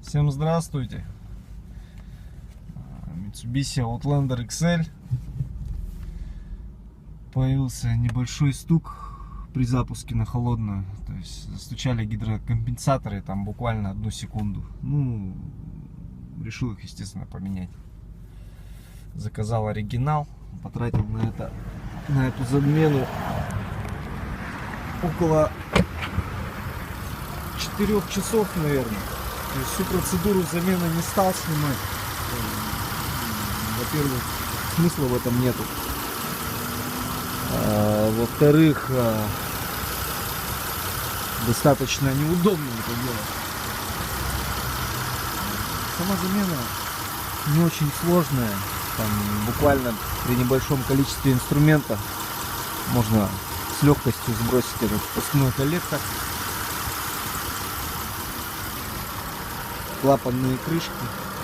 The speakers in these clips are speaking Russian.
Всем здравствуйте. Mitsubishi Outlander XL. Появился небольшой стук при запуске на холодную. То есть застучали гидрокомпенсаторы там буквально 1 секунду. Ну, решил их, естественно, поменять. Заказал оригинал. Потратил на эту замену около 4 часов, наверное. То есть всю процедуру замены не стал снимать. Во-первых, смысла в этом нету. Во-вторых, достаточно неудобно это делать. Сама замена не очень сложная. Там буквально при небольшом количестве инструмента можно с легкостью сбросить этот впускной коллектор. Клапанные крышки,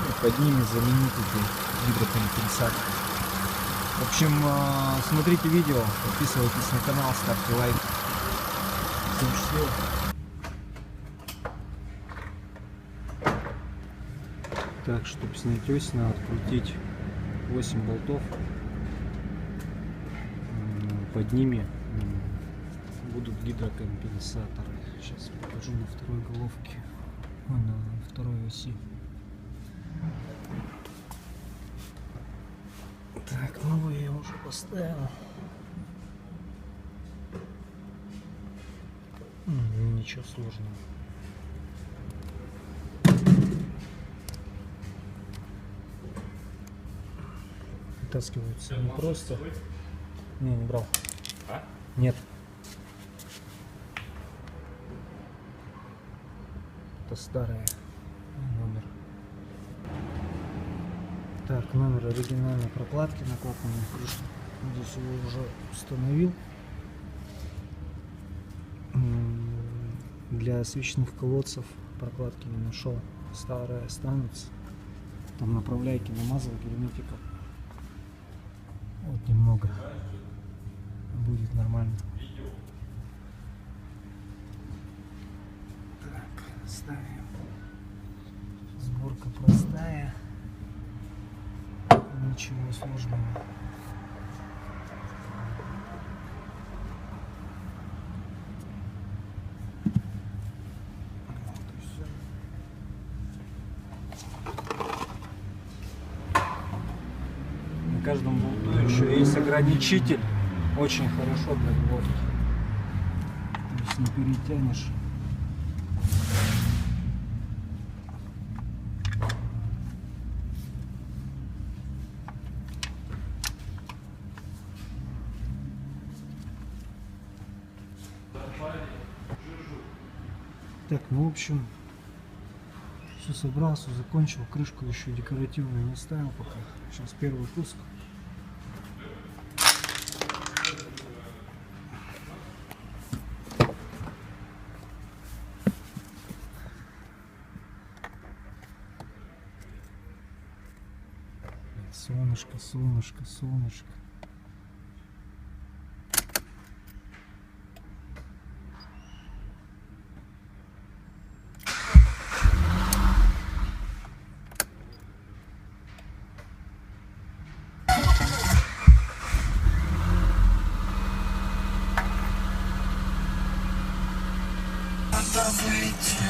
и под ними заменить эти гидрокомпенсаторы. В общем, смотрите видео, подписывайтесь на канал, ставьте лайк. Всем счастливо. Так, чтобы снять ось, надо открутить 8 болтов. Под ними будут гидрокомпенсаторы. Сейчас покажу на второй головке. На второй оси. Так, новые я уже поставил. Ничего сложного. Вытаскиваются не просто. Не брал. Нет. Это старый номер. Так, номер оригинальной прокладки на клапанную крышку. Здесь его уже установил. Для свечных колодцев прокладки не нашел. Старые останутся. Там направляйки намазал герметиком. Вот немного. Будет нормально. Так, ставим. Сборка простая. Ничего сложного. Вот и все. На каждом болту еще есть ограничитель. Очень хорошо для головки. То есть не перетянешь. Так, ну в общем, все собрал, все закончил, крышку еще декоративную не ставил пока. Сейчас первый пуск. Солнышко, солнышко, солнышко. Выйти.